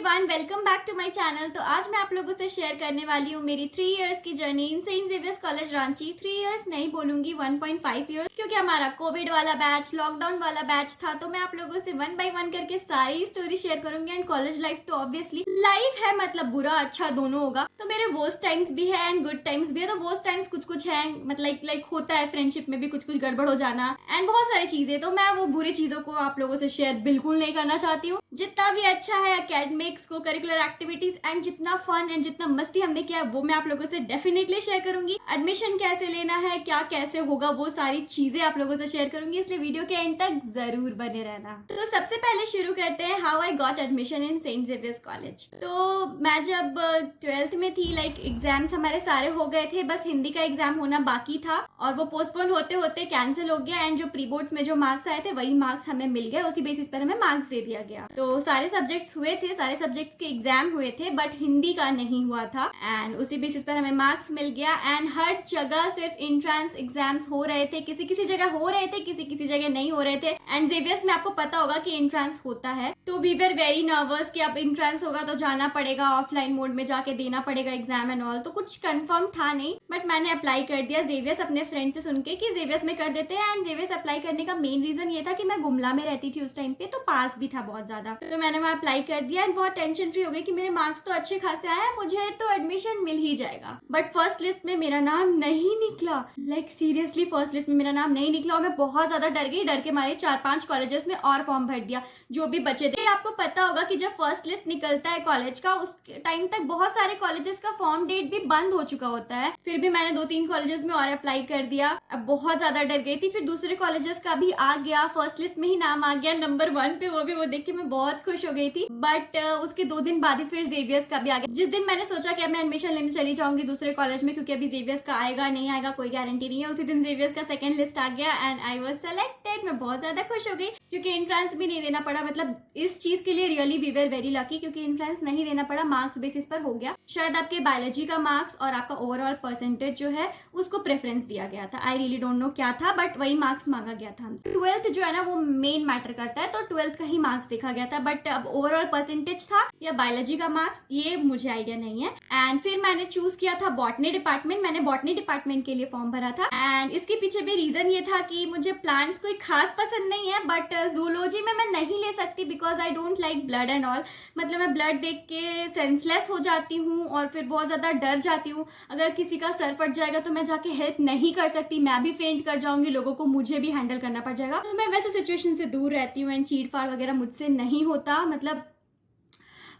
Everyone, welcome back to my channel. तो आज मैं आप लोगों से शेयर करने वाली हूँ मेरी 3 इयर्स की journey in saint Xavier's college Ranchi. 3 years नहीं बोलूंगी, 1.5 इयर्स, क्योंकि हमारा कोविड वाला बैच, लॉकडाउन वाला बैच था। तो मैं आप लोगों से वन बाय वन करके सारी स्टोरी शेयर करूंगी। एंड कॉलेज लाइफ तो ऑब्वियसली लाइफ है, मतलब बुरा अच्छा दोनों होगा। तो मेरे वर्स्ट टाइम्स भी है एंड गुड टाइम्स भी है। तो वर्स्ट टाइम्स कुछ कुछ है, मतलब लाइक होता है फ्रेंडशिप में भी कुछ कुछ गड़बड़ हो जाना एंड बहुत सारी चीजें। तो मैं वो बुरी चीजों को आप लोगों से शेयर बिल्कुल नहीं करना चाहती हूँ। जितना भी अच्छा है एकेडमिक्स को करिकुलर एक्टिविटीज एंड जितना फन एंड जितना मस्ती हमने किया वो मैं आप लोगों से डेफिनेटली शेयर करूंगी। एडमिशन कैसे लेना है, क्या कैसे होगा, वो सारी चीजें आप लोगों से शेयर करूंगी, इसलिए वीडियो के एंड तक जरूर बने रहना। तो सबसे पहले शुरू करते हैं how I got admission in saint Xavier's college. तो मैं जब 12th में थी, लाइक एग्जाम्स हमारे सारे हो गए थे, बस हिंदी का एग्जाम होना बाकी था और वो पोस्टपोन होते होते कैंसिल हो गया। एंड जो प्री बोर्ड्स में जो मार्क्स आए थे वही मार्क्स हमें मिल गए, उसी बेसिस पर हमें मार्क्स दे दिया गया। तो सारे सब्जेक्ट्स हुए थे, सारे सब्जेक्ट्स के एग्जाम हुए थे, बट हिंदी का नहीं हुआ था एंड उसी बेसिस पर हमें मार्क्स मिल गया। एंड हर जगह सिर्फ इंट्रांस एग्जाम्स हो रहे थे, किसी किसी जगह हो रहे थे, किसी किसी जगह नहीं हो रहे थे। एंड जेवियर्स में आपको पता होगा कि इंट्रांस होता है, तो वी वर वेरी नर्वस कि अब इंट्रांस होगा तो जाना पड़ेगा, ऑफलाइन मोड में जाके देना पड़ेगा एग्जाम एंड ऑल। तो कुछ कंफर्म था नहीं, बट मैंने अप्लाई कर दिया जेवियर्स अपने फ्रेंड से सुन के कि जेवियर्स में कर देते हैं। एंड जेवियर्स अप्लाई करने का मेन रीजन ये था कि मैं गुमला में रहती थी उस टाइम पे, तो पास भी था बहुत ज्यादा। तो मैंने वहां अप्लाई कर दिया एंड बहुत टेंशन फ्री हो गई कि मेरे मार्क्स तो अच्छे खासे आए हैं, मुझे तो एडमिशन मिल ही जाएगा। बट फर्स्ट लिस्ट में मेरा नाम नहीं निकला, लाइक सीरियसली फर्स्ट लिस्ट में मेरा नाम नहीं निकला और मैं बहुत ज्यादा डर गई। डर के मारे 4-5 कॉलेजेस में और फॉर्म भर दिया जो भी बचे थे। आपको पता होगा कि जब फर्स्ट लिस्ट निकलता है कॉलेज का, उस टाइम तक बहुत सारे कॉलेजेस का फॉर्म डेट भी बंद हो चुका होता है। फिर भी मैंने 2-3 कॉलेजेस में और अप्लाई कर दिया। अब बहुत ज्यादा डर गई थी। फिर दूसरे कॉलेजेस का भी आ गया, फर्स्ट लिस्ट में ही नाम आ गया नंबर 1 पे, वो देख के मैं बहुत खुश हो गई थी। बट उसके 2 दिन बाद ही फिर जेवियर्स का भी आ गया। जिस दिन मैंने सोचा कि अब मैं एडमिशन लेने चली जाऊंगी दूसरे कॉलेज में, क्योंकि अभी जेवियर्स का आएगा नहीं आएगा कोई गारंटी नहीं है, उसी दिन जेवियर्स का सेकंड लिस्ट आ गया एंड आई वाज सेलेक्टेड। मैं बहुत ज्यादा खुश हो गई क्योंकि एंट्रेंस भी नहीं देना पड़ा। मतलब इस चीज के लिए really we were very lucky, क्योंकि एंट्रेंस नहीं देना पड़ा, मार्क्स बेसिस पर हो गया। शायद आपके बायोलॉजी का मार्क्स और आपका ओवरऑल परसेंटेज जो है उसको प्रेफरेंस दिया गया था। आई रियली डोंट नो क्या था, बट वही मार्क्स मांगा गया था हमसे। 12th जो है ना वो मेन मैटर करता है, तो 12th का ही मार्क्स देखा गया था। बट अब ओवरऑल परसेंटेज था या बायोलॉजी का मार्क्स, ये मुझे आइडिया नहीं है। एंड फिर मैंने चूज किया था बॉटनी डिपार्टमेंट। मैंने बॉटनी डिपार्टमेंट के लिए फॉर्म भरा था एंड इसके पीछे भी रीजन ये था कि मुझे प्लांट्स कोई खास पसंद नहीं है, बट जूलॉजी में मैं नहीं ले सकती because I don't like blood and all. मतलब मैं ब्लड देख के सेंसलेस हो जाती हूँ और फिर बहुत ज्यादा डर जाती हूँ। अगर किसी का सर फट जाएगा तो मैं जाके हेल्प नहीं कर सकती, मैं भी फेंट कर जाऊंगी, लोगों को मुझे भी हैंडल करना पड़ जाएगा। तो मैं वैसे सिचुएशन से दूर रहती हूँ एंड चीट फाड़ वगैरह मुझसे नहीं होता। मतलब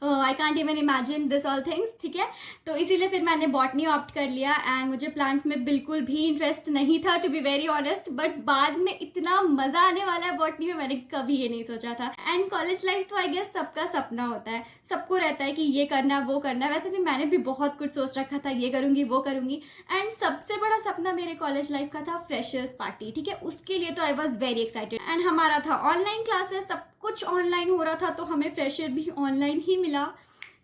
I can't even imagine this all things, ठीक है। तो इसीलिए फिर मैंने बॉटनी ऑप्ट कर लिया एंड मुझे प्लांट्स में बिल्कुल भी इंटरेस्ट नहीं था, to be very honest. But बाद में इतना मजा आने वाला है बॉटनी में, मैंने कभी ये नहीं सोचा था। एंड कॉलेज लाइफ तो आई गेस सबका सपना होता है, सबको रहता है कि ये करना वो करना। वैसे भी मैंने भी बहुत कुछ सोच रखा था, ये करूंगी वो करूंगी। एंड सबसे बड़ा सपना मेरे कॉलेज लाइफ का था फ्रेशर्स पार्टी, ठीक है। उसके लिए तो I was very excited. And हमारा था ऑनलाइन क्लासेस, सब कुछ ऑनलाइन हो रहा था, तो हमें फ्रेशर भी ऑनलाइन ही मिला।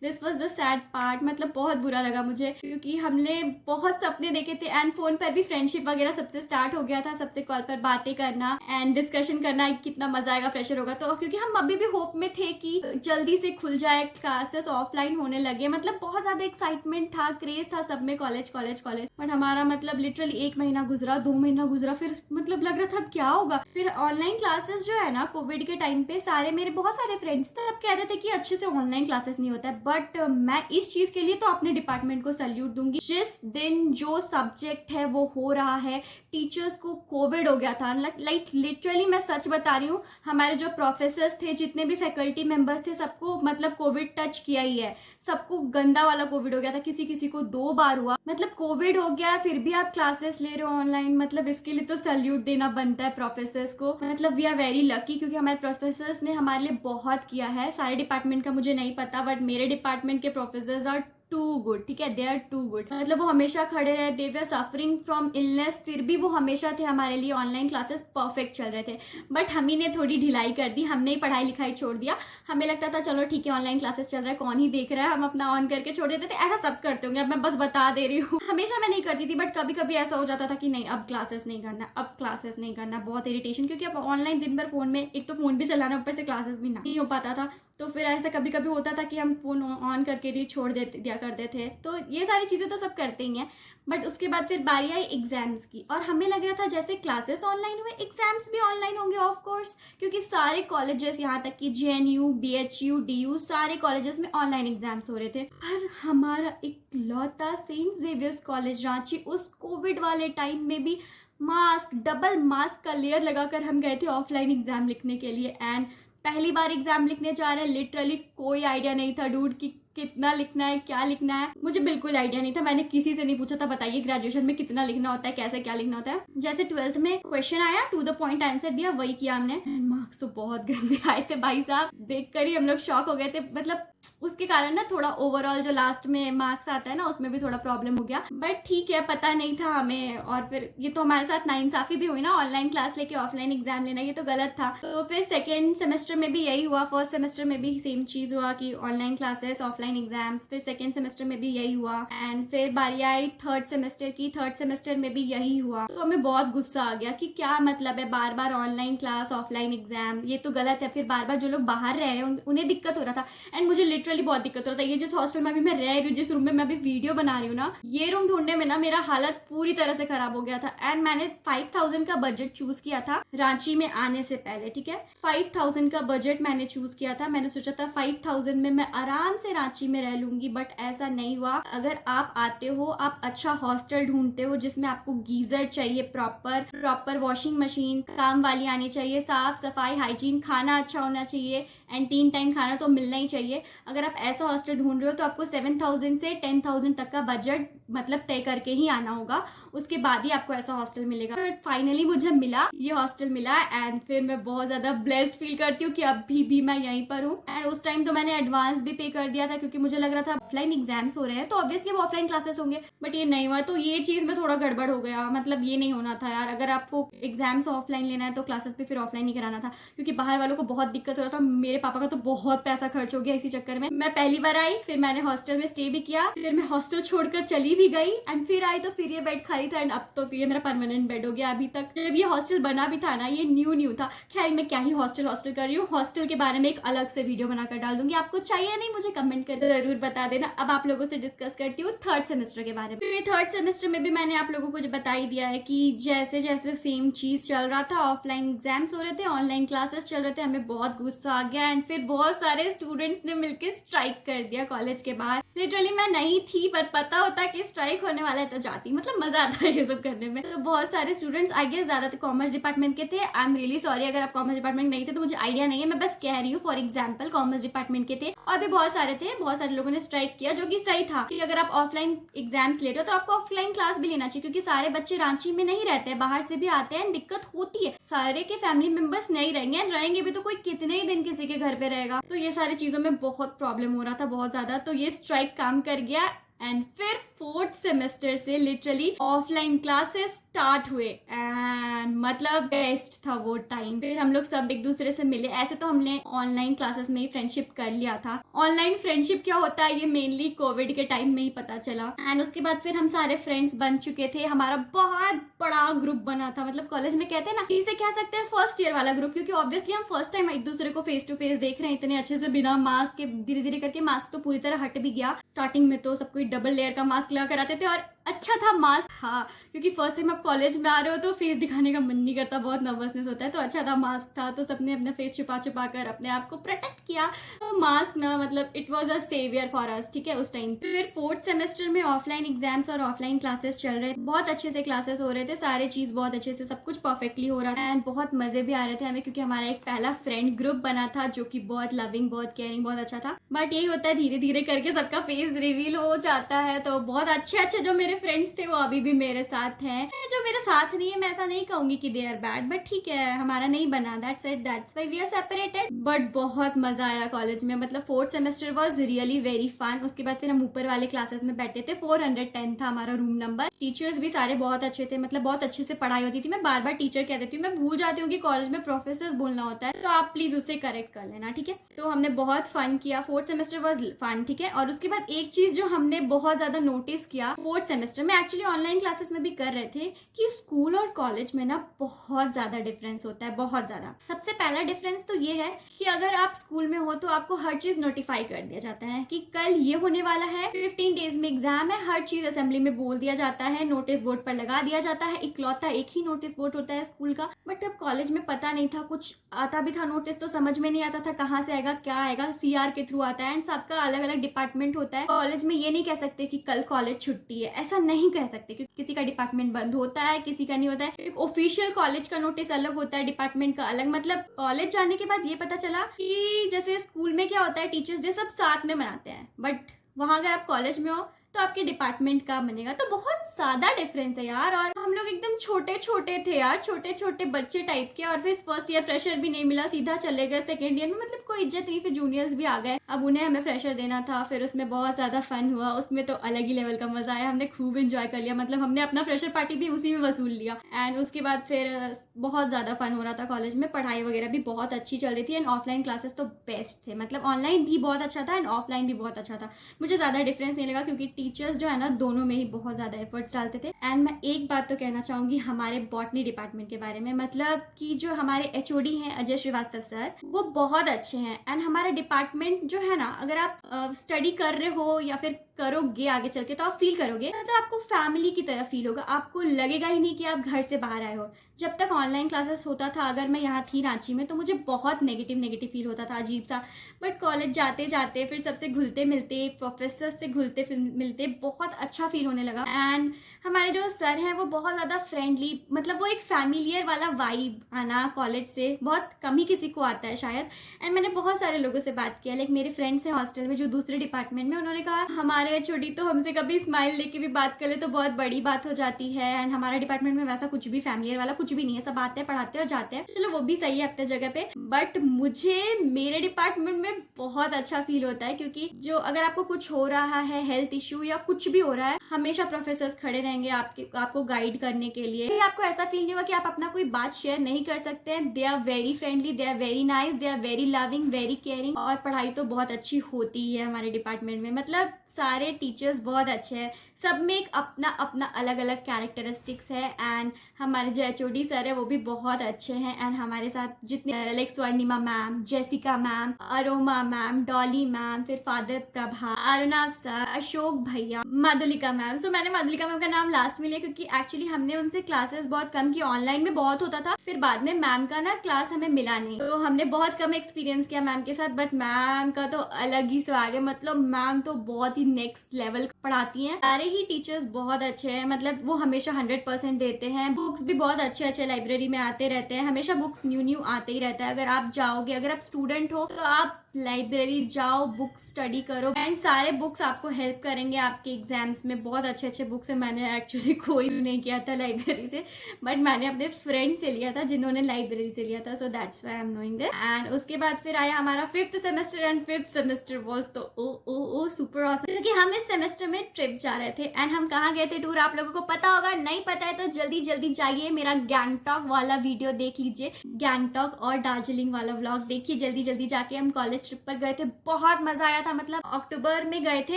This was the sad part. मतलब बहुत बुरा लगा मुझे, क्योंकि हमने बहुत सपने देखे थे एंड फोन पर भी फ्रेंडशिप वगैरह सबसे स्टार्ट हो गया था, सबसे कॉल पर बातें करना एंड डिस्कशन करना, कितना मजा आएगा फ्रेशर होगा तो। क्योंकि हम अभी भी होप में थे कि जल्दी से खुल जाए, क्लासेस ऑफलाइन होने लगे। मतलब बहुत ज्यादा एक्साइटमेंट था, क्रेज था सब में, कॉलेज कॉलेज कॉलेज। बट हमारा मतलब लिटरली 1 महीना गुजरा, 2 महीना गुजरा, फिर मतलब लग रहा था क्या होगा। फिर ऑनलाइन क्लासेस जो है ना कोविड के टाइम पे, सारे मेरे बहुत सारे फ्रेंड्स थे, सब कहते थे कि अच्छे से ऑनलाइन क्लासेस नहीं होता है। बट मैं इस चीज के लिए तो अपने डिपार्टमेंट को सैल्यूट दूंगी। जिस दिन जो सब्जेक्ट है वो हो रहा है, टीचर्स को कोविड हो गया था, लाइक लिटरली मैं सच बता रही हूँ, हमारे जो प्रोफेसर्स थे, जितने भी फैकल्टी मेंबर्स थे, सबको मतलब कोविड टच किया ही है। सबको गंदा वाला कोविड हो गया था, किसी किसी को 2 बार हुआ। मतलब कोविड हो गया फिर भी आप क्लासेस ले रहे हो ऑनलाइन, मतलब इसके लिए तो सैल्यूट देना बनता है प्रोफेसर्स को। मतलब वी आर वेरी लकी, क्योंकि हमारे प्रोफेसर्स ने हमारे लिए बहुत किया है। सारे डिपार्टमेंट का मुझे नहीं पता, बट मेरे डिपार्टमेंट के प्रोफेसर्स आर टू गुड, ठीक है, दे आर टू गुड। मतलब वो हमेशा खड़े रहे, दे वर सफरिंग फ्रॉम इलनेस, फिर भी वो हमेशा थे हमारे लिए। ऑनलाइन क्लासेस परफेक्ट चल रहे थे, बट हम ही ने थोड़ी ढिलाई कर दी, हमने ही पढ़ाई लिखाई छोड़ दिया। हमें लगता था चलो ठीक है ऑनलाइन क्लासेस चल रहा है, कौन ही देख रहा है, हम अपना ऑन करके छोड़ देते थे। ऐसा सब करते होंगे, अब मैं बस बता दे रही हूँ। हमेशा मैं नहीं करती थी, बट कभी कभी ऐसा हो जाता था कि नहीं अब क्लासेस नहीं करना, अब क्लासेस नहीं करना, बहुत इरिटेशन, क्योंकि अब ऑनलाइन दिन भर फोन में, एक तो फोन भी चलाना, ऊपर से क्लासेस भी नहीं हो पाता था। तो फिर ऐसा कभी कभी होता था कि हम फोन ऑन करके भी छोड़ देते दिया करते थे। तो ये सारी चीजें तो सब करते ही हैं। बट उसके बाद फिर बारी आई एग्जाम्स की, और हमें लग रहा था जैसे क्लासेस ऑनलाइन हुए एग्जाम्स भी ऑनलाइन होंगे ऑफ कोर्स, क्योंकि सारे कॉलेजेस, यहाँ तक कि JNU, BHU, DU, सारे कॉलेजेस में ऑनलाइन एग्जाम्स हो रहे थे। पर हमारा इकलौता सेंट जेवियर्स कॉलेज रांची उस कोविड वाले टाइम में भी मास्क, डबल मास्क का लेयर लगाकर हम गए थे ऑफलाइन एग्जाम लिखने के लिए। एंड पहली बार एग्जाम लिखने जा रहे हैं, लिटरली कोई आइडिया नहीं था डूड कि कितना लिखना है, क्या लिखना है। मुझे बिल्कुल आइडिया नहीं था, मैंने किसी से नहीं पूछा था बताइए ग्रेजुएशन में कितना लिखना होता है, कैसे क्या लिखना होता है। जैसे 12th में क्वेश्चन आया, टू द पॉइंट आंसर दिया, वही किया हमने। मार्क्स तो बहुत गंदे आए थे भाई साहब, देखकर ही हम लोग शॉक हो गए थे। मतलब उसके कारण ना थोड़ा ओवरऑल जो लास्ट में मार्क्स आता है ना, उसमें भी थोड़ा प्रॉब्लम हो गया। बट ठीक है, पता नहीं था हमें, और फिर ये तो हमारे साथ नाइंसाफी भी हुई ना, ऑनलाइन क्लास लेके ऑफलाइन एग्जाम लेना, ये तो गलत था। तो फिर सेकेंड सेमेस्टर में भी यही हुआ, फर्स्ट सेमेस्टर में भी सेम चीज हुआ कि ऑनलाइन क्लासेस ऑफलाइन एग्जाम्स, फिर सेकेंड सेमेस्टर में भी यही हुआ। एंड फिर बारी आई थर्ड सेमेस्टर की, थर्ड सेमेस्टर में भी यही हुआ। तो हमें बहुत गुस्सा आ गया कि क्या मतलब है बार बार ऑनलाइन क्लास ऑफलाइन एग्जाम, ये तो गलत है। फिर बार बार जो लोग बाहर रह रहे हैं उन्हें दिक्कत हो रहा था, एंड मुझे लिटरली बहुत दिक्कत हो रहा था। ये जिस हॉस्टल में अभी मैं रह रही हूँ, जिस रूम में मैं अभी वीडियो बना रही हूँ ना, ये रूम ढूंढने में ना मेरा हालत पूरी तरह से खराब हो गया था। एंड मैंने 5000 का बजट चूज किया था रांची में आने से पहले, ठीक है, 5000 का बजट मैंने चूज किया था। मैंने सोचा था 5000 में मैं आराम से रांची में रह लूंगी, बट ऐसा नहीं हुआ। अगर आप आते हो, आप अच्छा हॉस्टल ढूंढते हो जिसमें आपको गीजर चाहिए, प्रॉपर वॉशिंग मशीन काम वाली आनी चाहिए, साफ सफाई हाइजीन, खाना अच्छा होना चाहिए, एंड 3 टाइम खाना तो मिलना ही चाहिए। अगर आप ऐसा हॉस्टल ढूंढ रहे हो तो आपको 7000 से 10000 तक का बजट मतलब तय करके ही आना होगा, उसके बाद ही आपको ऐसा हॉस्टल मिलेगा। बट फाइनली मुझे मिला, ये हॉस्टल मिला, एंड फिर मैं बहुत ज्यादा ब्लेस्ड फील करती हूँ कि अभी भी मैं यहीं पर हूँ। एंड उस टाइम तो मैंने एडवांस भी पे कर दिया था, क्योंकि मुझे लग रहा था ऑफलाइन एग्जाम्स हो रहे हैं तो ऑब्वियसली वो ऑफलाइन क्लासेस होंगे, बट ये नहीं हुआ। तो ये चीज में थोड़ा गड़बड़ हो गया, मतलब ये नहीं होना था यार। अगर आपको एग्जाम्स ऑफलाइन लेना है तो क्लासेस भी फिर ऑफलाइन ही कराना था, क्योंकि बाहर वालों को बहुत दिक्कत हो रहा था। मेरे पापा का तो बहुत पैसा खर्च हो गया इसी चक्कर में। मैं पहली बार आई, फिर मैंने हॉस्टल में स्टे भी किया, फिर मैं हॉस्टल छोड़कर चली भी गई, एंड फिर आई तो फिर ये बेड खाली था, एंड अब तो ये मेरा परमानेंट बेड हो गया। अभी तक जब ये हॉस्टल बना भी था ना, ये न्यू था। खैर मैं क्या ही हॉस्टल कर रही हूँ, हॉस्टल के बारे में एक अलग से वीडियो बनाकर डाल दूंगी। आपको चाहिए नहीं मुझे कमेंट कर जरूर बता देना। अब आप लोगों से डिस्कस करती हूँ थर्ड सेमेस्टर के बारे में। थर्ड सेमेस्टर में भी मैंने आप लोगों को बता ही दिया है कि जैसे जैसे सेम चीज चल रहा था, ऑफलाइन एग्जाम्स हो रहे थे, ऑनलाइन क्लासेस चल रहे थे, हमें बहुत गुस्सा आ गया। एंड फिर बहुत सारे स्टूडेंट्स ने मिलकर स्ट्राइक कर दिया कॉलेज के बाहर। लिटरली मैं नहीं थी, पर पता होता कि स्ट्राइक होने वाला है तो जाती, मतलब मजा आता है ये सब करने में। तो बहुत सारे स्टूडेंट्स, आई गेस ज्यादातर कॉमर्स डिपार्टमेंट के थे। आई एम रियली सॉरी अगर आप कॉमर्स डिपार्टमेंट नहीं थे तो मुझे आइडिया नहीं है, मैं बस कह रही हूँ। फॉर एग्जाम्पल कॉमर्स डिपार्टमेंट के थे, और भी बहुत सारे थे। बहुत सारे लोगों ने स्ट्राइक किया, जो कि सही था कि अगर आप ऑफलाइन एग्जाम्स ले रहे हो तो आपको ऑफलाइन क्लास भी लेना चाहिए, क्योंकि सारे बच्चे रांची में नहीं रहते, बाहर से भी आते हैं, दिक्कत होती है। सारे के फैमिली मेंबर्स नहीं रहेंगे, रहेंगे भी तो कोई कितने ही दिन किसी के घर पे रहेगा। तो ये सारी चीजों में बहुत प्रॉब्लम हो रहा था, बहुत ज्यादा। तो ये स्ट्राइक काम कर गया। एंड फिर फोर्थ सेमेस्टर से लिटरली ऑफलाइन क्लासेस स्टार्ट हुए, एंड मतलब बेस्ट था वो टाइम। फिर हम लोग सब एक दूसरे से मिले। ऐसे तो हमने ऑनलाइन क्लासेस में ही फ्रेंडशिप कर लिया था। ऑनलाइन फ्रेंडशिप क्या होता है ये मेनली कोविड के टाइम में ही पता चला। एंड उसके बाद फिर हम सारे फ्रेंड्स बन चुके थे, हमारा बहुत बड़ा ग्रुप बना था। मतलब कॉलेज में कहते हैं ना, इसे कह सकते हैं फर्स्ट ईयर वाला ग्रुप, क्योंकि ऑब्वियसली हम फर्स्ट टाइम एक दूसरे को फेस टू फेस देख रहे हैं इतने अच्छे से, बिना मास्क के। धीरे धीरे करके मास्क तो पूरी तरह हट भी गया। स्टार्टिंग में तो सब कोई डबल लेयर का मास्क लगा कर आते थे, और अच्छा था मास्क, हाँ, क्योंकि फर्स्ट टाइम आप कॉलेज में आ रहे हो तो फेस दिखाने का मन नहीं करता, बहुत नर्वसनेस होता है। तो अच्छा था, मास्क था, तो सबने अपना फेस छुपा छुपा कर अपने आप को प्रोटेक्ट किया। तो मास्क ना, मतलब it was a saviour for us, ठीक है, उस टाइम। फिर फोर्थ सेमेस्टर में ऑफलाइन एग्जाम्स और ऑफलाइन क्लासेस चल रहे थे। बहुत अच्छे से क्लासेस हो रहे थे, सारे चीज बहुत अच्छे से, सब कुछ परफेक्टली हो रहा था। एंड बहुत मजे भी आ रहे थे हमें, क्योंकि हमारा एक पहला फ्रेंड ग्रुप बना था जो कि बहुत लविंग, बहुत केयरिंग, बहुत अच्छा था। बट यही होता है, धीरे धीरे करके सबका फेस रिवील हो जाता आता है। तो बहुत अच्छे अच्छे जो मेरे फ्रेंड्स थे वो अभी भी मेरे साथ हैं। जो मेरे साथ नहीं है मैं ऐसा नहीं कहूंगी कि दे आर बैड, बट ठीक है हमारा नहीं बना, that's it, that's why we are separated. But बहुत मजा आया कॉलेज में, मतलब fourth semester was really very fun. उसके बाद फिर हम ऊपर वाले क्लासेस में बैठे थे, 410 था हमारा रूम नंबर। टीचर्स भी सारे बहुत अच्छे थे, मतलब बहुत अच्छे से पढ़ाई होती थी। मैं बार बार टीचर कह देती हूँ, मैं भूल जाती हूँ कि कॉलेज में प्रोफेसर्स बोलना होता है, तो आप प्लीज उसे करेक्ट कर लेना, ठीक है। तो हमने बहुत फन किया, फोर्थ सेमेस्टर वाज फन, ठीक है। और उसके बाद एक चीज जो हमने बहुत ज्यादा नोटिस किया फोर्थ सेमेस्टर में, एक्चुअली ऑनलाइन क्लासेस में भी कर रहे थे, कि स्कूल और कॉलेज में ना बहुत ज्यादा डिफरेंस होता है, बहुत ज्यादा। सबसे पहला डिफरेंस तो ये है कि अगर आप स्कूल में हो तो आपको हर चीज नोटिफाई कर दिया जाता है कि कल ये होने वाला है, 15 डेज में एग्जाम है, हर चीज असेंबली में बोल दिया जाता है, नोटिस बोर्ड पर लगा दिया जाता है। इकलौता एक ही नोटिस बोर्ड होता है स्कूल का। बट अब कॉलेज में पता नहीं था, कुछ आता भी था नोटिस तो समझ में नहीं आता था कहाँ से आएगा, क्या आएगा, सीआर के थ्रू आता है, एंड सबका अलग अलग डिपार्टमेंट होता है। कॉलेज में ये नहीं कह सकते कि कल कॉलेज छुट्टी है, ऐसा नहीं कह सकते, क्योंकि किसी का डिपार्टमेंट बंद होता है, किसी का नहीं होता है। एक ऑफिशियल कॉलेज का नोटिस अलग होता है, डिपार्टमेंट का अलग। मतलब कॉलेज जाने के बाद ये पता चला कि जैसे स्कूल में क्या होता है, टीचर्स डे सब साथ में मनाते हैं, बट वहां अगर आप कॉलेज में हो तो आपके डिपार्टमेंट का बनेगा। तो बहुत ज्यादा डिफरेंस है यार। और हम लोग एकदम छोटे छोटे थे यार, छोटे छोटे बच्चे टाइप के। और फिर फर्स्ट ईयर फ्रेशर भी नहीं मिला, सीधा चले गए सेकेंड ईयर में, मतलब कोई इज्जत नहीं। फिर जूनियर्स भी आ गए, अब उन्हें हमें फ्रेशर देना था। फिर उसमें बहुत ज्यादा फन हुआ, उसमें तो अलग ही लेवल का मजा आया, हमने खूब एंजॉय कर लिया। मतलब हमने अपना फ्रेशर पार्टी भी उसी में वसूल लिया। एंड उसके बाद फिर बहुत ज्यादा फन हो रहा था कॉलेज में, पढ़ाई वगैरह भी बहुत अच्छी चल रही थी। एंड ऑफलाइन क्लासेस तो बेस्ट थे, मतलब ऑनलाइन भी बहुत अच्छा था एंड ऑफलाइन भी बहुत अच्छा था। मुझे ज्यादा डिफरेंस नहीं लगा, क्योंकि टीचर्स जो है ना दोनों में ही बहुत ज्यादा एफर्ट्स डालते थे। एंड मैं एक बात तो कहना चाहूंगी हमारे बॉटनी डिपार्टमेंट के बारे में, मतलब कि जो हमारे एचओडी हैं अजय श्रीवास्तव सर, वो बहुत अच्छे हैं। एंड हमारा डिपार्टमेंट जो है ना, अगर आप स्टडी कर रहे हो या फिर करोगे आगे चल के, तो आप फील करोगे, मतलब आपको फैमिली की तरह फील होगा। आपको लगेगा ही नहीं कि आप घर से बाहर आए हो। जब तक ऑनलाइन क्लासेस होता था, अगर मैं यहाँ थी रांची में, तो मुझे बहुत नेगेटिव फील होता था, अजीब सा। बट कॉलेज जाते जाते फिर सबसे घुलते मिलते, प्रोफेसर से घुलते मिलते बहुत अच्छा फील होने लगा। एंड हमारे जो सर हैं वो बहुत ज्यादा फ्रेंडली, मतलब वो एक फैमिलियर वाला वाइब आना कॉलेज से बहुत कम ही किसी को आता है शायद। एंड मैंने बहुत सारे लोगों से बात किया, लाइक मेरे फ्रेंड्स हैं हॉस्टल में जो दूसरे डिपार्टमेंट में, उन्होंने कहा हमारे छोटी तो हमसे कभी स्माइल लेके भी बात कर ले तो बहुत बड़ी बात हो जाती है। एंड हमारे डिपार्टमेंट में वैसा कुछ भी फैमिलियर वाला कुछ भी नहीं है, सब आते हैं पढ़ाते हैं और जाते हैं। चलो वो भी सही है अपने जगह पे। बट मुझे मेरे डिपार्टमेंट में बहुत अच्छा फील होता है, क्योंकि जो अगर आपको कुछ हो रहा है, हेल्थ इश्यू या कुछ भी हो रहा है, हमेशा प्रोफेसर्स खड़े रहेंगे आपको गाइड करने के लिए। आपको ऐसा फील नहीं होगा कि आप अपना कोई बात शेयर नहीं कर सकते हैं। They are very friendly, they are very nice, they are very loving, very caring. और पढ़ाई तो बहुत अच्छी होती है हमारे डिपार्टमेंट में, मतलब सारे टीचर्स बहुत अच्छे हैं, सब में एक अपना अपना अलग अलग कैरेक्टरिस्टिक्स है। एंड हमारे जो एचओडी सर है वो भी बहुत अच्छे हैं। एंड हमारे साथ जितने like Swarnima ma'am, Jessica ma'am, aroma ma'am, Dolly ma'am, फिर फादर प्रभा, अरुणाव सर, अशोक भैया, माधुलिका मैम। सो मैंने माधुलिका मैम का नाम लास्ट में लिया, क्योंकि एक्चुअली हमने उनसे क्लासेस बहुत कम की, ऑनलाइन में बहुत होता था, फिर बाद में मैम का ना क्लास हमें मिला नहीं, तो हमने बहुत कम एक्सपीरियंस किया मैम के साथ। बट मैम का तो अलग ही स्वाग है, मतलब मैम तो बहुत ही नेक्स्ट लेवल पढ़ाती हैं। सारे ही टीचर्स बहुत अच्छे हैं, मतलब वो हमेशा 100% देते हैं। बुक्स भी बहुत अच्छे अच्छे लाइब्रेरी में आते रहते हैं, हमेशा बुक्स न्यू आते ही रहता है। अगर आप जाओगे, अगर आप स्टूडेंट हो तो आप लाइब्रेरी जाओ, बुक स्टडी करो, एंड सारे बुक्स आपको हेल्प करेंगे आपके एग्जाम्स में। बहुत अच्छे अच्छे बुक्स है। मैंने एक्चुअली कोई नहीं किया था लाइब्रेरी से, बट मैंने अपने फ्रेंड से लिया था जिन्होंने लाइब्रेरी से लिया था, so that's why I am knowing this. And उसके बाद फिर आया हमारा 5th semester, and 5th semester was तो ओ सुपर ऑसम, क्योंकि हम इस सेमेस्टर में ट्रिप जा रहे थे। एंड हम कहाँ गए थे टूर, आप लोगों को पता होगा, नहीं पता है तो जल्दी जल्दी जाइए मेरा गैंगटॉक वाला वीडियो देख लीजिए, गैंगटॉक और दार्जिलिंग वाला व्लॉग देखिए जल्दी जल्दी जाके। हम कॉलेज ट्रिप पर गए थे, बहुत मजा आया था, मतलब अक्टूबर में गए थे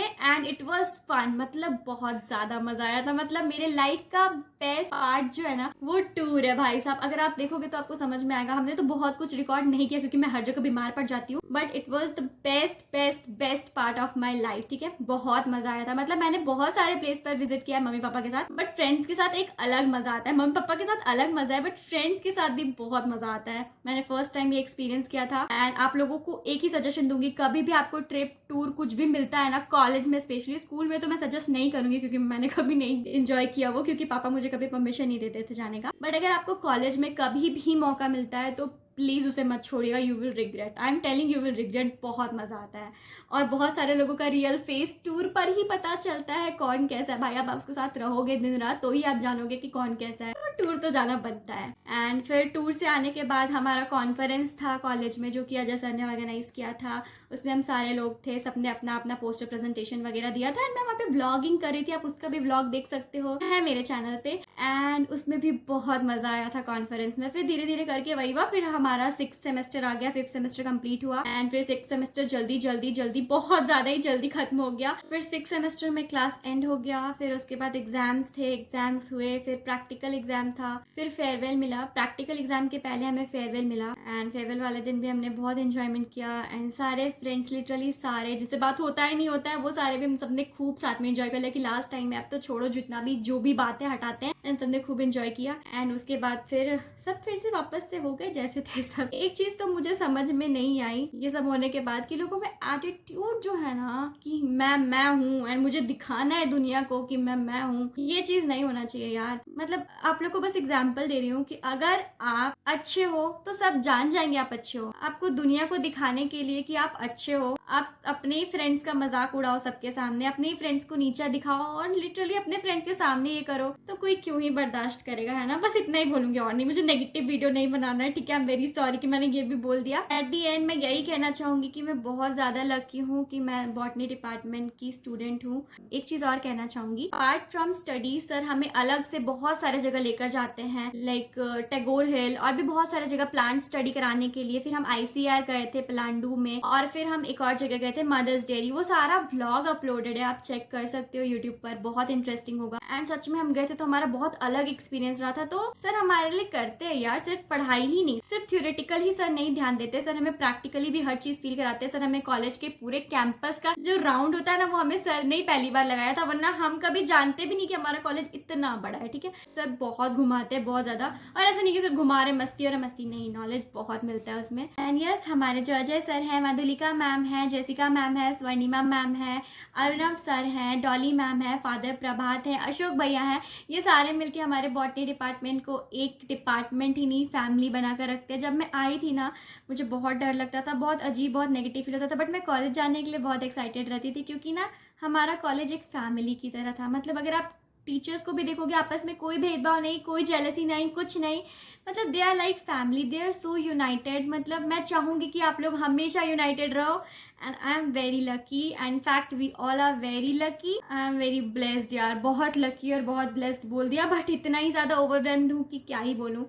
एंड इट वाज फन, मतलब बहुत ज्यादा मजा आया था। मतलब मेरे लाइफ का बेस्ट पार्ट जो है ना वो टूर है भाई साहब। अगर आप देखोगे तो आपको समझ में आएगा। हमने तो बहुत कुछ रिकॉर्ड नहीं किया क्योंकि मैं हर जगह बीमार पड़ जाती हूँ, but it was the best part of my life, ठीक है। बहुत मजा आया था, मतलब मैंने बहुत सारे प्लेस पर विजिट किया मम्मी पापा के साथ, बट फ्रेंड्स के साथ एक अलग मजा आता है। मम्मी पापा के साथ अलग मजा है, बट फ्रेंड्स के साथ भी बहुत मजा आता है। मैंने फर्स्ट टाइम ये एक्सपीरियंस किया था। एंड आप लोगों को एक ही सजेशन दूंगी, कभी भी आपको ट्रिप टूर कुछ भी मिलता है ना कॉलेज में, स्पेशली, स्कूल में तो मैं सजेस्ट नहीं करूंगी क्योंकि मैंने कभी नहीं एंजॉय किया वो, क्योंकि पापा मुझे कभी परमिशन नहीं देते थे जाने का। बट अगर आपको कॉलेज में कभी भी मौका मिलता है तो प्लीज़ उसे मत छोड़िएगा, you will regret, I am telling you will regret. बहुत मज़ा आता है और बहुत सारे लोगों का रियल फेस टूर पर ही पता चलता है कौन कैसा है। भाई आप उसके साथ रहोगे दिन रात तो ही आप जानोगे कि कौन कैसा है, तो टूर तो जाना बनता है। एंड फिर टूर से आने के बाद हमारा कॉन्फ्रेंस था कॉलेज में, जो कि अजय सर ने ऑर्गेनाइज किया था। उसमें हम सारे लोग थे, सबने अपना अपना पोस्टर प्रेजेंटेशन वगैरह दिया था एंड मैं वहाँ पे व्लॉगिंग कर रही थी, आप उसका भी व्लॉग देख सकते हो, है मेरे चैनल पे। एंड उसमें भी बहुत मजा आया था कॉन्फ्रेंस में। फिर धीरे धीरे करके वही हुआ, फिर हमारा 6th सेमेस्टर आ गया, 5th सेमेस्टर कंप्लीट हुआ एंड फिर 6th सेमेस्टर जल्दी जल्दी जल्दी बहुत ज्यादा ही जल्दी खत्म हो गया। फिर 6th सेमेस्टर में क्लास एंड हो गया, फिर उसके बाद एग्जाम्स थे, एग्जाम्स हुए, फिर प्रैक्टिकल एग्जाम था, फिर फेयरवेल मिला। प्रैक्टिकल एग्जाम के पहले हमें फेयरवेल मिला एंड फेयरवेल वाले दिन भी हमने बहुत एंजॉयमेंट किया एंड सारे फ्रेंड्स, लिटरली सारे, जिससे बात होता ही नहीं होता है, वो सारे भी हम सबने खूब साथ में एंजॉय कर लिया कि लास्ट टाइम में। अब तो छोड़ो, जितना भी जो भी बातें हटाते हैं, एंड सबने खूब एंजॉय किया एंड उसके बाद फिर सब फिर से वापस से हो गए जैसे थे सब। एक चीज तो मुझे समझ में नहीं आई ये सब होने के बाद, कि लोगों में एटीट्यूड जो है ना कि मैं हूँ एंड मुझे दिखाना है दुनिया को कि मैं हूँ, ये चीज नहीं होना चाहिए यार। मतलब आप लोग को बस एग्जाम्पल दे रही हूँ कि अगर आप अच्छे हो तो सब जान जाएंगे आप अच्छे हो। आपको दुनिया को दिखाने के लिए कि आप अच्छे हो, आप अपने ही फ्रेंड्स का मजाक उड़ाओ सबके सामने, अपने ही फ्रेंड्स को नीचा दिखाओ और लिटरली अपने फ्रेंड्स के सामने ये करो, तो कोई क्यों ही बर्दाश्त करेगा, है ना। बस इतना ही बोलूंगी और नहीं, मुझे नेगेटिव वीडियो नहीं बनाना है, ठीक है। आई एम वेरी सॉरी कि मैंने ये भी बोल दिया। एट दी एंड मैं यही कहना चाहूंगी कि मैं बहुत ज्यादा लकी हूँ कि मैं बॉटनी डिपार्टमेंट की स्टूडेंट हूँ। एक चीज और कहना चाहूंगी, अपार्ट फ्रॉम स्टडी सर हमें अलग से बहुत सारे जगह लेकर जाते हैं, लाइक टैगोर हिल और भी बहुत सारे जगह प्लांट स्टडी कराने के लिए। फिर हम ICR गए थे पलांडू में और फिर हम एक और जगह गए थे मदर्स डेयरी। वो सारा व्लॉग अपलोडेड है, आप चेक कर सकते हो यूट्यूब पर, बहुत इंटरेस्टिंग होगा। एंड सच में हम गए थे तो हमारा बहुत अलग एक्सपीरियंस रहा था। तो सर हमारे लिए करते हैं यार, सिर्फ पढ़ाई ही नहीं, सिर्फ थ्योरेटिकल ही सर नहीं ध्यान देते, सर हमें प्रैक्टिकली भी हर चीज फील कराते हैं। सर हमें कॉलेज के पूरे कैंपस का जो राउंड होता है ना, वो हमें सर ने ही पहली बार लगाया था, वरना हम कभी जानते भी नहीं कि हमारा कॉलेज इतना बड़ा है, ठीक है। सर बहुत घुमाते हैं, बहुत ज्यादा, और ऐसा नहीं कि सर घुमा रहे मस्ती और मस्ती नहीं, नॉलेज बहुत मिलता है उसमें। एंड यस, हमारे जो अजय सर है, मधुलिका मैम है, जेसिका मैम है, स्वर्णिमा मैम है, अरुणव सर है, डॉली मैम है, फादर प्रभात है, अशोक भैया है, ये सारे मिलके हमारे बॉटनी डिपार्टमेंट को एक डिपार्टमेंट ही नहीं फैमिली बनाकर रखते हैं। जब मैं आई थी ना, मुझे बहुत डर लगता था, बहुत अजीब, बहुत नेगेटिव फील होता था, बट मैं कॉलेज जाने के लिए बहुत एक्साइटेड रहती थी, क्योंकि ना हमारा कॉलेज एक फैमिली की तरह था। मतलब अगर आप टीचर्स को भी देखोगे, आपस में कोई भेदभाव नहीं, कोई जेलसी नहीं, कुछ नहीं, मतलब they are like family, they are so united. मतलब मैं चाहूंगी कि आप लोग हमेशा यूनाइटेड रहो and I am very lucky, and fact we all are very lucky, I am very blessed यार, बहुत लकी और बहुत ब्लेस्ड बोल दिया, बट इतना ही ज्यादा ओवरवेल्म्ड हूँ कि क्या ही बोलूँ।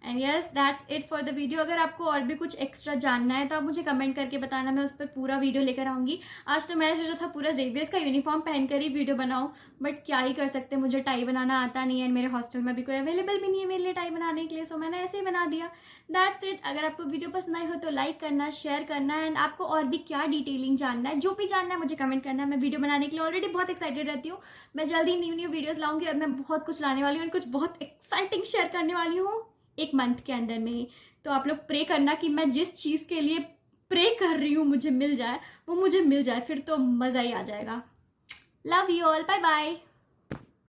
And yes, that's it for the video. अगर आपको और भी कुछ एक्स्ट्रा जानना है तो आप मुझे कमेंट करके बताना, मैं उस पर पूरा वीडियो लेकर आऊंगी। आज तो मैंने सोचा था पूरा जेवियर्स का यूनिफॉर्म पहनकर ही वीडियो बनाऊं, बट क्या ही कर सकते, मुझे टाई बनाना आता नहीं है, मेरे हॉस्टल में भी कोई अवेलेबल भी नहीं है मेरे लिए टाई बनाने के लिए, सो मैंने ऐसे ही बना दिया। That's it. अगर आपको वीडियो पसंद आई हो तो लाइक करना, शेयर करना, एंड आपको और भी क्या डिटेलिंग जानना है, जो भी जानना है मुझे कमेंट करना है। मैं वीडियो बनाने के लिए ऑलरेडी बहुत एक्साइटेड रहती हूँ। मैं जल्दी न्यू वीडियोज लाऊंगी और मैं बहुत कुछ लाने वाली हूँ, कुछ बहुत एक्साइटिंग शेयर करने वाली हूँ एक मंथ के अंदर में ही। तो आप लोग प्रे करना कि मैं जिस चीज के लिए प्रे कर रही हूँ मुझे मिल जाए, वो मुझे मिल जाए, फिर तो मजा ही आ जाएगा। Love you all, bye bye.